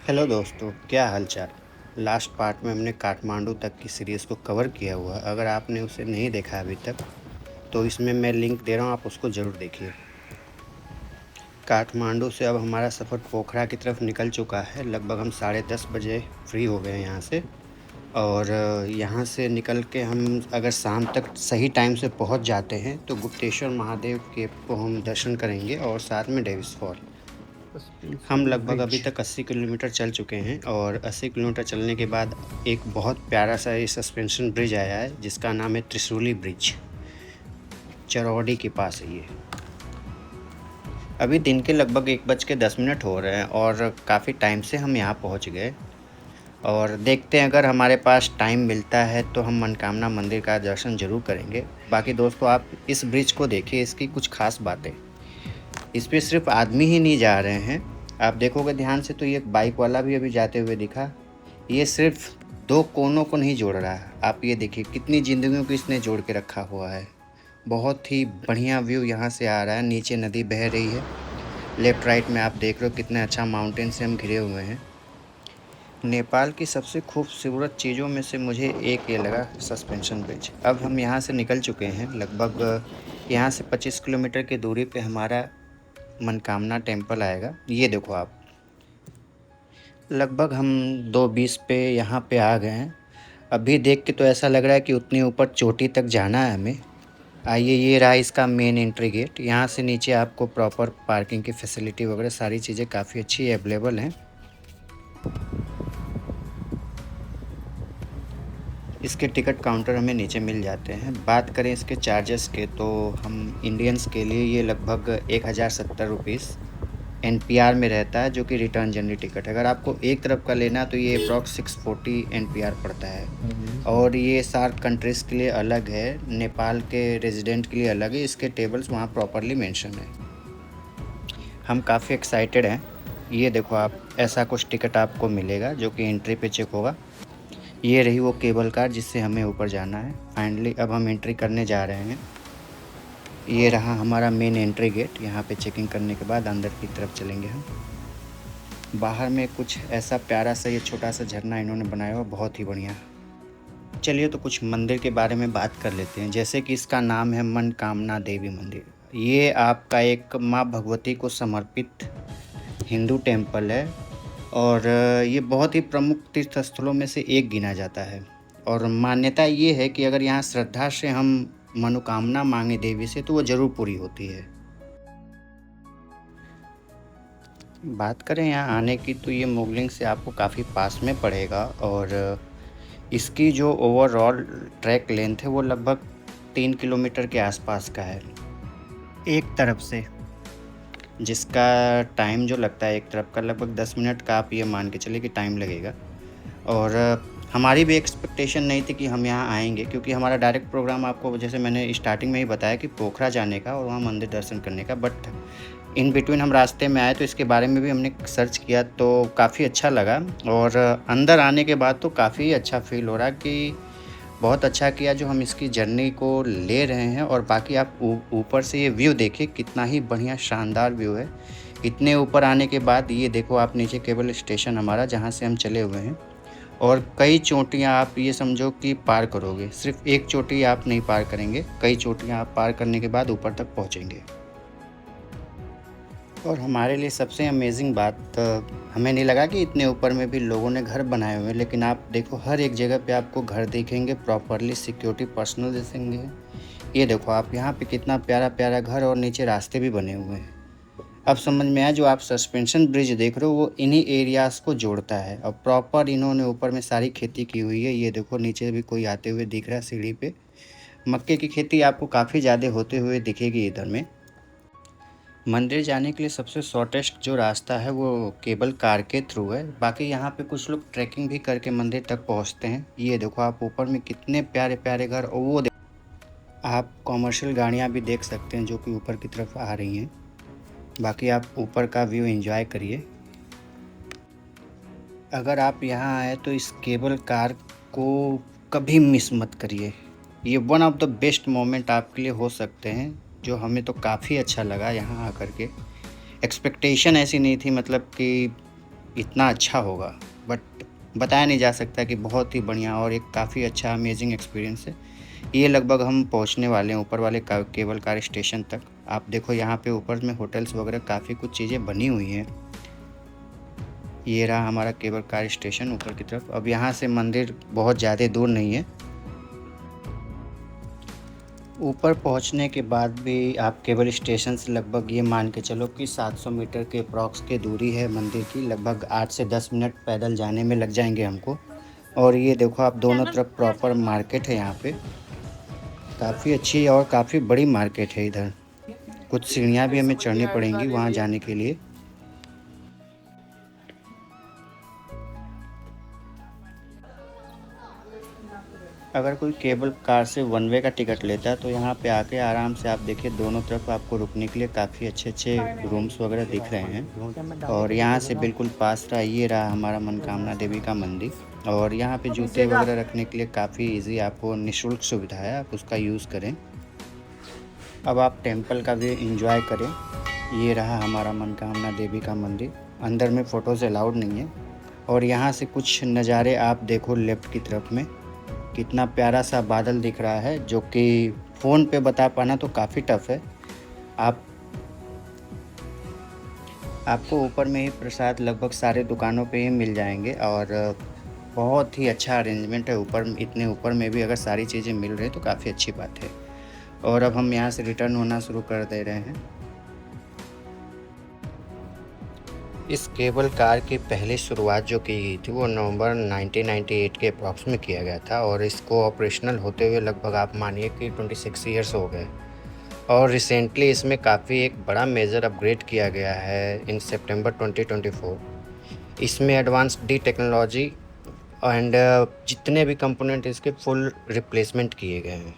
Hello दोस्तों, क्या हालचाल। लास्ट पार्ट में हमने काठमांडू तक की सीरीज़ को कवर किया हुआ है। अगर आपने उसे नहीं देखा अभी तक तो इसमें मैं लिंक दे रहा हूँ, आप उसको ज़रूर देखिए। काठमांडू से अब हमारा सफ़र पोखरा की तरफ निकल चुका है। लगभग हम 10:30 बजे फ्री हो गए हैं यहाँ से। और यहाँ से निकल के हम अगर शाम तक सही टाइम से पहुँच जाते हैं तो गुप्तेश्वर महादेव के को हम दर्शन करेंगे और साथ में डेविस फॉल। हम सस्पेंशन लगभग अभी ब्रिज। तक 80 किलोमीटर चल चुके हैं और 80 किलोमीटर चलने के बाद एक बहुत प्यारा सा ये सस्पेंशन ब्रिज आया है जिसका नाम है त्रिशूली ब्रिज। चरौड़ी के पास है ये। अभी दिन के लगभग 1:10 हो रहे हैं और काफ़ी टाइम से हम यहाँ पहुँच गए। और देखते हैं, अगर हमारे पास टाइम मिलता है तो हम मनकामना मंदिर का दर्शन ज़रूर करेंगे। बाकी दोस्तों, आप इस ब्रिज को देखिए, इसकी कुछ ख़ास बातें। इस पे सिर्फ आदमी ही नहीं जा रहे हैं, आप देखोगे ध्यान से तो ये एक बाइक वाला भी अभी जाते हुए दिखा। ये सिर्फ दो कोनों को नहीं जोड़ रहा है, आप ये देखिए कितनी ज़िंदगियों को इसने जोड़ के रखा हुआ है। बहुत ही बढ़िया व्यू यहाँ से आ रहा है। नीचे नदी बह रही है, लेफ़्ट राइट में आप देख रहे हो कितने अच्छा माउंटेन से हम घिरे हुए हैं। नेपाल की सबसे खूबसूरत चीज़ों में से मुझे एक ये लगा, सस्पेंशन ब्रिज। अब हम यहाँ से निकल चुके हैं। लगभग यहाँ से 25 किलोमीटर की दूरी पे हमारा मनकामना टेम्पल आएगा। ये देखो आप, लगभग हम 2:20 पे यहाँ पे आ गए हैं। अभी देख के तो ऐसा लग रहा है कि उतनी ऊपर चोटी तक जाना है हमें। आइए, ये रहा इसका मेन एंट्री गेट। यहाँ से नीचे आपको प्रॉपर पार्किंग की फैसिलिटी वगैरह सारी चीज़ें काफ़ी अच्छी अवेलेबल हैं। इसके टिकट काउंटर हमें नीचे मिल जाते हैं। बात करें इसके चार्जेस के तो हम इंडियंस के लिए ये लगभग 1070 रुपीज़ एनपीआर में रहता है, जो कि रिटर्न जर्नी टिकट है। अगर आपको एक तरफ का लेना है तो ये अप्रॉक्स 640 एनपीआर पड़ता है। और ये सार्क कंट्रीज़ के लिए अलग है, नेपाल के रेजिडेंट के लिए अलग है। इसके टेबल्स वहाँ प्रॉपरली मेंशन है। हम काफ़ी एक्साइटेड हैं। ये देखो आप, ऐसा कुछ टिकट आपको मिलेगा जो कि एंट्री पे चेक होगा। ये रही वो केबल कार जिससे हमें ऊपर जाना है। फाइनली अब हम एंट्री करने जा रहे हैं। ये रहा हमारा मेन एंट्री गेट। यहाँ पे चेकिंग करने के बाद अंदर की तरफ चलेंगे हम। बाहर में कुछ ऐसा प्यारा सा ये छोटा सा झरना इन्होंने बनाया हुआ, बहुत ही बढ़िया। चलिए तो कुछ मंदिर के बारे में बात कर लेते हैं। जैसे कि इसका नाम है मनकामना देवी मंदिर। ये आपका एक माँ भगवती को समर्पित हिंदू टेम्पल है और ये बहुत ही प्रमुख तीर्थ स्थलों में से एक गिना जाता है। और मान्यता ये है कि अगर यहाँ श्रद्धा से हम मनोकामना मांगे देवी से तो वो ज़रूर पूरी होती है। बात करें यहाँ आने की तो ये मोगलिंग से आपको काफ़ी पास में पड़ेगा और इसकी जो ओवरऑल ट्रैक लेंथ है वो लगभग 3 किलोमीटर के आसपास का है एक तरफ से, जिसका टाइम जो लगता है एक तरफ का लगभग 10 मिनट का आप ये मान के चलिए कि टाइम लगेगा। और हमारी भी एक्सपेक्टेशन नहीं थी कि हम यहाँ आएंगे, क्योंकि हमारा डायरेक्ट प्रोग्राम, आपको जैसे मैंने स्टार्टिंग में ही बताया, कि पोखरा जाने का और वहाँ मंदिर दर्शन करने का। बट इन बिटवीन हम रास्ते में आए तो इसके बारे में भी हमने सर्च किया तो काफ़ी अच्छा लगा। और अंदर आने के बाद तो काफ़ी अच्छा फील हो रहा कि बहुत अच्छा किया जो हम इसकी जर्नी को ले रहे हैं। और बाकी आप ऊपर से ये व्यू देखिए, कितना ही बढ़िया शानदार व्यू है। इतने ऊपर आने के बाद ये देखो आप, नीचे केबल स्टेशन हमारा जहाँ से हम चले हुए हैं। और कई चोटियाँ आप ये समझो कि पार करोगे, सिर्फ एक चोटी आप नहीं पार करेंगे, कई चोटियाँ आप पार करने के बाद ऊपर तक पहुँचेंगे। और हमारे लिए सबसे अमेजिंग बात, हमें नहीं लगा कि इतने ऊपर में भी लोगों ने घर बनाए हुए हैं, लेकिन आप देखो हर एक जगह पे आपको घर दिखेंगे, प्रॉपरली सिक्योरिटी पर्सनल दिखेंगे। ये देखो आप, यहाँ पे कितना प्यारा प्यारा घर और नीचे रास्ते भी बने हुए हैं। अब समझ में आया, जो आप सस्पेंशन ब्रिज देख रहे हो वो इन्हीं एरियाज़ को जोड़ता है। और प्रॉपर इन्होंने ऊपर में सारी खेती की हुई है। ये देखो नीचे भी कोई आते हुए दिख रहा है सीढ़ी पे। मक्के की खेती आपको काफ़ी ज़्यादा होते हुए दिखेगी इधर में। मंदिर जाने के लिए सबसे शॉर्टेस्ट जो रास्ता है वो केबल कार के थ्रू है। बाकी यहाँ पे कुछ लोग ट्रैकिंग भी करके मंदिर तक पहुँचते हैं। ये देखो आप, ऊपर में कितने प्यारे प्यारे घर, और वो आप कॉमर्शियल गाड़ियाँ भी देख सकते हैं जो कि ऊपर की तरफ आ रही हैं। बाकी आप ऊपर का व्यू एंजॉय करिए। अगर आप यहाँ आए तो इस केबल कार को कभी मिस मत करिए। ये one of the best moment आपके लिए हो सकते हैं, जो हमें तो काफ़ी अच्छा लगा यहाँ आकर के। एक्सपेक्टेशन ऐसी नहीं थी, मतलब कि इतना अच्छा होगा, बट बताया नहीं जा सकता कि बहुत ही बढ़िया और एक काफ़ी अच्छा अमेजिंग एक्सपीरियंस है। ये लगभग हम पहुंचने वाले हैं ऊपर वाले केबल कार स्टेशन तक। आप देखो यहाँ पे ऊपर में होटल्स वगैरह काफ़ी कुछ चीज़ें बनी हुई हैं। ये रहा हमारा केबल कार स्टेशन ऊपर की तरफ। अब यहाँ से मंदिर बहुत ज़्यादा दूर नहीं है। ऊपर पहुँचने के बाद भी आप केबल स्टेशन से लगभग ये मान के चलो कि 700 मीटर के अप्रॉक्स की दूरी है मंदिर की। लगभग 8 से 10 मिनट पैदल जाने में लग जाएंगे हमको। और ये देखो आप दोनों तरफ प्रॉपर मार्केट है यहाँ पे। काफ़ी अच्छी और काफ़ी बड़ी मार्केट है इधर। कुछ सीढ़ियाँ भी हमें चढ़नी पड़ेंगी वहाँ जाने के लिए। अगर कोई केबल कार से वन वे का टिकट लेता है तो यहाँ पे आके आराम से आप देखिए दोनों तरफ आपको रुकने के लिए काफ़ी अच्छे अच्छे रूम्स वगैरह दिख रहे हैं। और यहाँ से बिल्कुल पास रहा ये रहा हमारा मनकामना देवी का मंदिर। और यहाँ पे जूते वगैरह रखने के लिए काफ़ी इजी, आपको निःशुल्क सुविधा है, आप उसका यूज़ करें। अब आप टेंपल का भी इंजॉय करें। ये रहा हमारा मनकामना देवी का मंदिर। अंदर में फ़ोटोज़ अलाउड नहीं है। और यहाँ से कुछ नज़ारे आप देखो लेफ़्ट की तरफ में, कितना प्यारा सा बादल दिख रहा है, जो कि फ़ोन पे बता पाना तो काफ़ी टफ है। आपको ऊपर में ही प्रसाद लगभग सारे दुकानों पे ही मिल जाएंगे। और बहुत ही अच्छा अरेंजमेंट है ऊपर, इतने ऊपर में भी अगर सारी चीज़ें मिल रही तो काफ़ी अच्छी बात है। और अब हम यहाँ से रिटर्न होना शुरू कर दे रहे हैं। इस केबल कार की पहली शुरुआत जो की गई थी वो नवंबर 1998 के अप्रॉक्स में किया गया था। और इसको ऑपरेशनल होते हुए लगभग आप मानिए कि 26 ईयर्स हो गए। और रिसेंटली इसमें काफ़ी एक बड़ा मेजर अपग्रेड किया गया है इन सितंबर 2024। इसमें एडवांस डी टेक्नोलॉजी एंड जितने भी कंपोनेंट इसके फुल रिप्लेसमेंट किए गए हैं।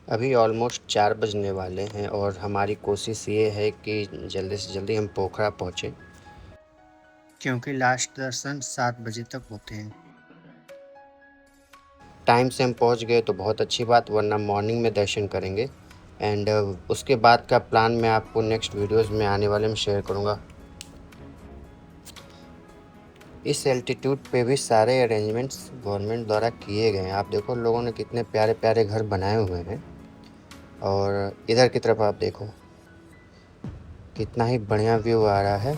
अभी ऑलमोस्ट 4 बजने वाले हैं और हमारी कोशिश ये है कि जल्दी से जल्दी हम पोखरा पहुँचें, क्योंकि लास्ट दर्शन 7 बजे तक होते हैं। टाइम से हम पहुँच गए तो बहुत अच्छी बात, वरना मॉर्निंग में दर्शन करेंगे। एंड उसके बाद का प्लान मैं आपको नेक्स्ट वीडियोज़ में आने वाले में शेयर करूँगा। इस एल्टीट्यूड पे भी सारे अरेंजमेंट्स गवर्नमेंट द्वारा किए गए हैं। आप देखो लोगों ने कितने प्यारे प्यारे घर बनाए हुए हैं। और इधर की तरफ आप देखो कितना ही बढ़िया व्यू आ रहा है।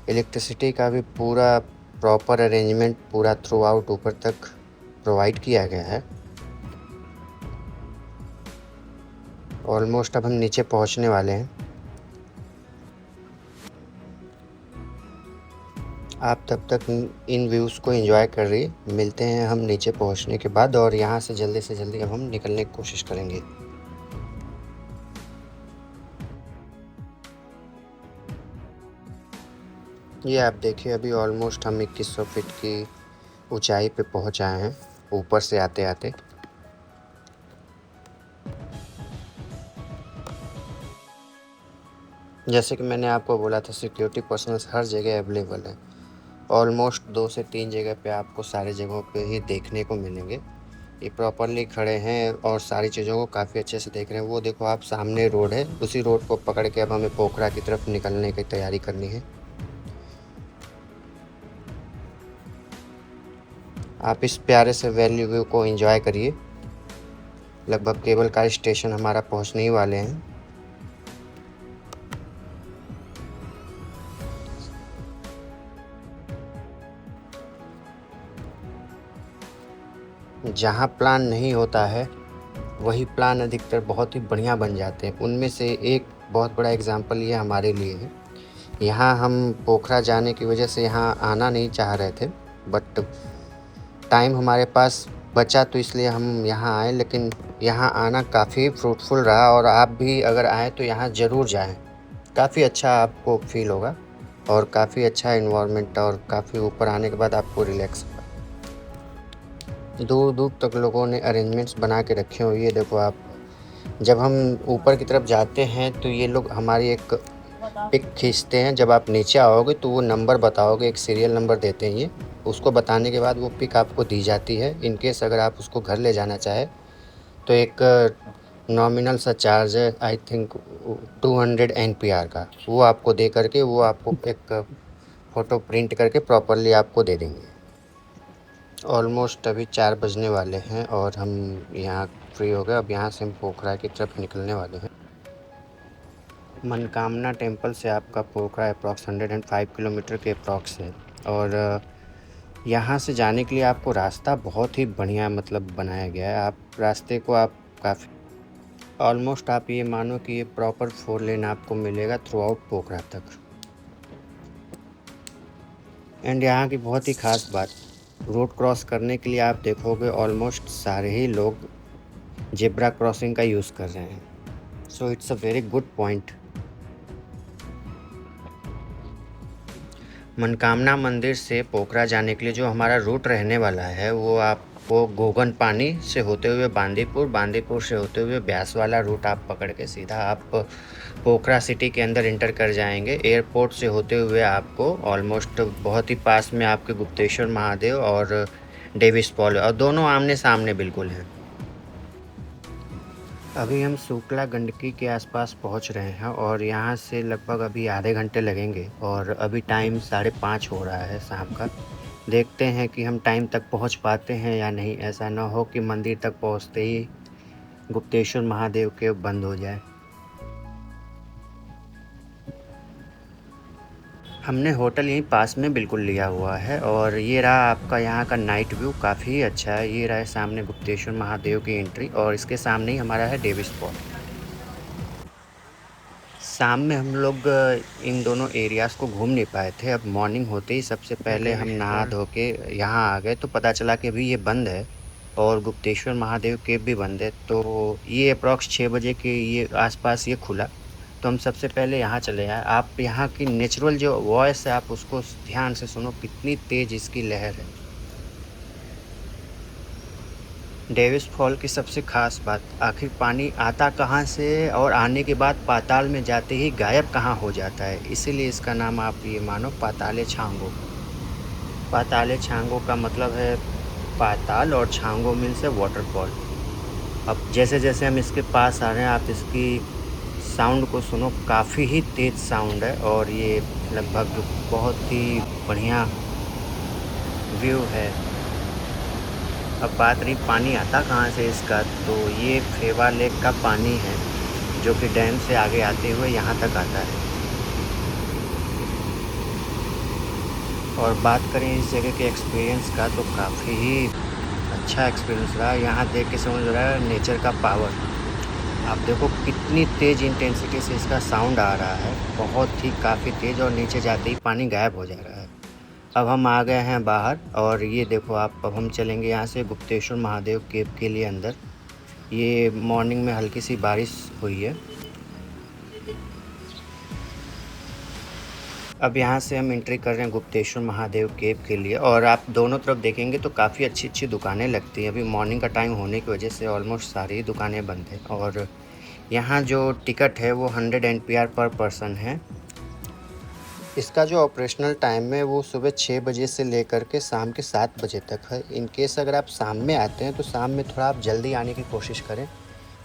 इलेक्ट्रिसिटी का भी पूरा प्रॉपर अरेंजमेंट पूरा थ्रू आउट ऊपर तक प्रोवाइड किया गया है। ऑलमोस्ट अब हम नीचे पहुंचने वाले हैं। आप तब तक इन व्यूज़ को एंजॉय कर रही, मिलते हैं हम नीचे पहुंचने के बाद। और यहाँ से जल्दी अब हम निकलने की कोशिश करेंगे। ये आप देखिए अभी ऑलमोस्ट हम 2100 फीट की ऊंचाई पे पहुंच आए हैं ऊपर से आते आते। जैसे कि मैंने आपको बोला था सिक्योरिटी पर्सनल्स हर जगह अवेलेबल है। ऑलमोस्ट 2 से 3 जगह पे आपको सारे जगहों पे ही देखने को मिलेंगे। ये प्रॉपरली खड़े हैं और सारी चीज़ों को काफ़ी अच्छे से देख रहे हैं। वो देखो आप सामने रोड है, उसी रोड को पकड़ के अब हमें पोखरा की तरफ निकलने की तैयारी करनी है। आप इस प्यारे से वैली व्यू को एंजॉय करिए। लगभग केबल कार स्टेशन हमारा पहुंचने ही वाले हैं। जहाँ प्लान नहीं होता है वही प्लान अधिकतर बहुत ही बढ़िया बन जाते हैं। उनमें से एक बहुत बड़ा एग्जांपल ये हमारे लिए है। यहाँ हम पोखरा जाने की वजह से यहाँ आना नहीं चाह रहे थे, बट टाइम हमारे पास बचा तो इसलिए हम यहाँ आए। लेकिन यहाँ आना काफ़ी फ्रूटफुल रहा और आप भी अगर आएँ तो यहाँ ज़रूर जाएँ। काफ़ी अच्छा आपको फील होगा और काफ़ी अच्छा इन्वायरमेंट और काफ़ी ऊपर आने के बाद आपको रिलैक्स होगा। दूर दूर तक लोगों ने अरेंजमेंट्स बना के रखे हुए। ये देखो आप, जब हम ऊपर की तरफ जाते हैं तो ये लोग हमारी एक पिक खींचते हैं। जब आप नीचे आओगे तो वो नंबर बताओगे, एक सीरियल नंबर देते हैं ये, उसको बताने के बाद वो पिक आपको दी जाती है। इन केस अगर आप उसको घर ले जाना चाहे तो एक नॉमिनल सा चार्ज है, आई थिंक 200 NPR का। वो आपको दे करके वो आपको एक फ़ोटो प्रिंट करके प्रॉपरली आपको दे देंगे। ऑलमोस्ट अभी 4 बजने वाले हैं और हम यहाँ फ्री हो गए। अब यहाँ से हम पोखरा की तरफ निकलने वाले हैं। मनकामना टेम्पल से आपका पोखरा अप्रॉक्स 105 किलोमीटर के अप्रॉक्स है। और यहाँ से जाने के लिए आपको रास्ता बहुत ही बढ़िया मतलब बनाया गया है। आप रास्ते को आप काफ़ी ऑलमोस्ट आप ये मानो कि ये प्रॉपर 4 लेन आपको मिलेगा थ्रू आउट पोखरा तक। एंड यहाँ की बहुत ही ख़ास बात, रोड क्रॉस करने के लिए आप देखोगे ऑलमोस्ट सारे ही लोग जेब्रा क्रॉसिंग का यूज़ कर रहे हैं। So it's a very good point. Manakamana मंदिर से पोखरा जाने के लिए जो हमारा रूट रहने वाला है वो आपको गोगन पानी से होते हुए बांदीपुर से होते हुए ब्यास वाला रूट आप पकड़ के सीधा आप पोखरा सिटी के अंदर इंटर कर जाएंगे। एयरपोर्ट से होते हुए आपको ऑलमोस्ट बहुत ही पास में आपके गुप्तेश्वर महादेव और डेविस फॉल और दोनों आमने सामने बिल्कुल हैं। अभी हम शुक्ला गंडकी के आसपास पहुंच रहे हैं और यहाँ से लगभग अभी आधे घंटे लगेंगे और अभी टाइम 5:30 हो रहा है शाम का। देखते हैं कि हम टाइम तक पहुंच पाते हैं या नहीं। ऐसा ना हो कि मंदिर तक पहुंचते ही गुप्तेश्वर महादेव के बंद हो जाए। हमने होटल यहीं पास में बिल्कुल लिया हुआ है और ये रहा आपका यहाँ का नाइट व्यू, काफ़ी अच्छा है। ये रहा सामने गुप्तेश्वर महादेव की एंट्री और इसके सामने ही हमारा है डेविस फॉल। शाम में हम लोग इन दोनों एरियाज़ को घूम नहीं पाए थे। अब मॉर्निंग होते ही सबसे पहले हम नहा धो के यहाँ आ गए तो पता चला कि अभी ये बंद है और गुप्तेश्वर महादेव केव भी बंद है। तो ये अप्रॉक्स 6 बजे के ये आसपास ये खुला तो हम सबसे पहले यहाँ चले आए। आप यहाँ की नेचुरल जो वॉइस है आप उसको ध्यान से सुनो, कितनी तेज़ इसकी लहर है। डेविस फॉल की सबसे ख़ास बात, आखिर पानी आता कहाँ से और आने के बाद पाताल में जाते ही गायब कहाँ हो जाता है, इसीलिए इसका नाम आप ये मानो पाताले छांगो। पाताले छांगो का मतलब है पाताल और छांगो मीन्स है वाटरफॉल। अब जैसे जैसे हम इसके पास आ रहे हैं आप इसकी साउंड को सुनो, काफ़ी ही तेज़ साउंड है और ये लगभग बहुत ही बढ़िया व्यू है। अब बात रही पानी आता कहाँ से इसका, तो ये फेवा लेक का पानी है जो कि डैम से आगे आते हुए यहाँ तक आता है। और बात करें इस जगह के एक्सपीरियंस का तो काफ़ी ही अच्छा एक्सपीरियंस रहा। यहाँ देख के समझ रहा है नेचर का पावर। आप देखो कितनी तेज़ इंटेंसिटी से इसका साउंड आ रहा है, बहुत ही काफ़ी तेज़, और नीचे जाते ही पानी गायब हो जा रहा है। अब हम आ गए हैं बाहर और ये देखो आप, अब हम चलेंगे यहाँ से गुप्तेश्वर महादेव केव के लिए अंदर। ये मॉर्निंग में हल्की सी बारिश हुई है। अब यहाँ से हम एंट्री कर रहे हैं गुप्तेश्वर महादेव केव के लिए और आप दोनों तरफ देखेंगे तो काफ़ी अच्छी अच्छी दुकानें लगती हैं। अभी मॉर्निंग का टाइम होने की वजह से ऑलमोस्ट सारी दुकानें बंद हैं और यहाँ जो टिकट है वो 100 NPR पर पर्सन है। इसका जो ऑपरेशनल टाइम है वो सुबह 6 बजे से लेकर के शाम के 7 बजे तक है। इन केस अगर आप शाम में आते हैं तो शाम में थोड़ा आप जल्दी आने की कोशिश करें,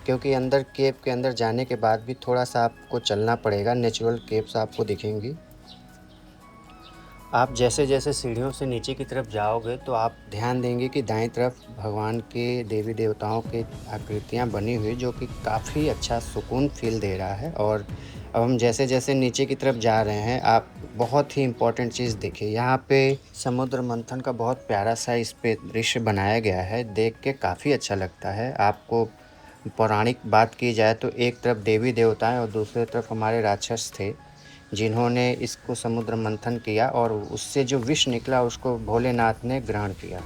क्योंकि अंदर केव के अंदर जाने के बाद भी थोड़ा सा आपको चलना पड़ेगा। नेचुरल केव्स आपको दिखेंगी। आप जैसे जैसे सीढ़ियों से नीचे की तरफ जाओगे तो आप ध्यान देंगे कि दाएं तरफ भगवान के देवी देवताओं के आकृतियां बनी हुई, जो कि काफ़ी अच्छा सुकून फील दे रहा है। और अब हम जैसे जैसे नीचे की तरफ जा रहे हैं, आप बहुत ही इम्पोर्टेंट चीज़ देखिए, यहाँ पे समुद्र मंथन का बहुत प्यारा सा इस पे दृश्य बनाया गया है। देख के काफ़ी अच्छा लगता है। आपको पौराणिक बात की जाए तो एक तरफ देवी देवताएं और दूसरी तरफ हमारे राक्षस थे जिन्होंने इसको समुद्र मंथन किया और उससे जो विष निकला उसको भोलेनाथ ने ग्रहण किया।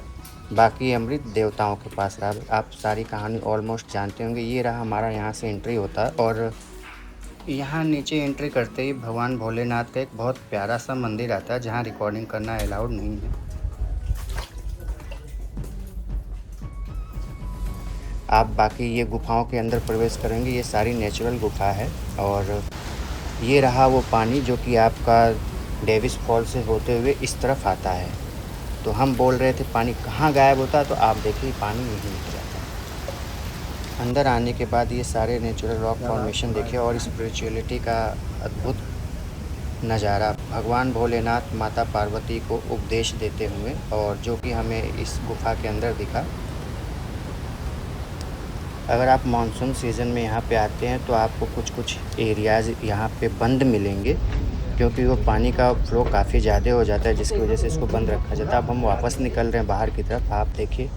बाकी अमृत देवताओं के पास रहा। आप सारी कहानी ऑलमोस्ट जानते होंगे। ये रहा हमारा यहाँ से एंट्री होता है और यहाँ नीचे एंट्री करते ही भगवान भोलेनाथ का एक बहुत प्यारा सा मंदिर आता है जहाँ रिकॉर्डिंग करना अलाउड नहीं है। आप बाकी ये गुफाओं के अंदर प्रवेश करेंगे, ये सारी नेचुरल गुफा है। और ये रहा वो पानी जो कि आपका डेविस फॉल से होते हुए इस तरफ आता है। तो हम बोल रहे थे पानी कहाँ गायब होता है, तो आप देखिए पानी यहीं निकल जाता है। अंदर आने के बाद ये सारे नेचुरल रॉक फॉर्मेशन देखिए और स्पिरिचुअलिटी का अद्भुत नज़ारा भगवान भोलेनाथ माता पार्वती को उपदेश देते हुए, और जो कि हमें इस गुफ़ा के अंदर दिखा। अगर आप मानसून सीज़न में यहाँ पे आते हैं तो आपको कुछ एरियाज़ यहाँ पे बंद मिलेंगे, क्योंकि वो पानी का फ्लो काफ़ी ज़्यादा हो जाता है, जिसकी वजह से इसको बंद रखा जाता है। अब हम वापस निकल रहे हैं बाहर की तरफ। आप देखिए,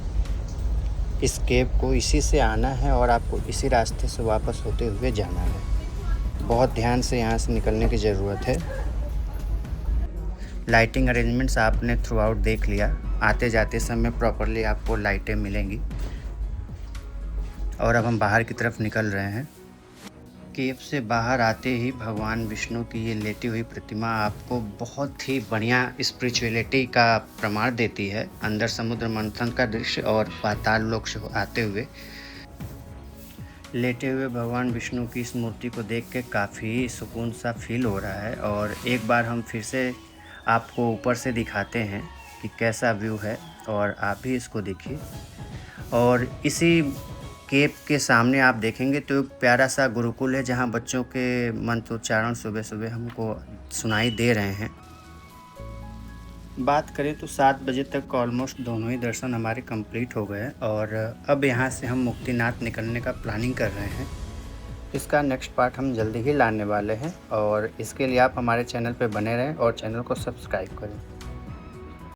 इस केव को इसी से आना है और आपको इसी रास्ते से वापस होते हुए जाना है। बहुत ध्यान से यहाँ से निकलने की ज़रूरत है। लाइटिंग अरेंजमेंट्स आपने थ्रू आउट देख लिया। आते जाते समय प्रॉपरली आपको लाइटें मिलेंगी। और अब हम बाहर की तरफ निकल रहे हैं। केव से बाहर आते ही भगवान विष्णु की ये लेटी हुई प्रतिमा आपको बहुत ही बढ़िया स्पिरिचुअलिटी का प्रमाण देती है। अंदर समुद्र मंथन का दृश्य और पाताल लोक से आते हुए लेटे हुए भगवान विष्णु की इस मूर्ति को देख के काफ़ी सुकून सा फील हो रहा है। और एक बार हम फिर से आपको ऊपर से दिखाते हैं कि कैसा व्यू है, और आप भी इसको देखिए। और इसी केव के सामने आप देखेंगे तो एक प्यारा सा गुरुकुल है, जहाँ बच्चों के मंत्रोच्चारण सुबह सुबह हमको सुनाई दे रहे हैं। बात करें तो 7 बजे तक ऑलमोस्ट दोनों ही दर्शन हमारे कंप्लीट हो गए, और अब यहाँ से हम मुक्तिनाथ निकलने का प्लानिंग कर रहे हैं। इसका नेक्स्ट पार्ट हम जल्दी ही लाने वाले हैं, और इसके लिए आप हमारे चैनल पे बने रहें और चैनल को सब्सक्राइब करें।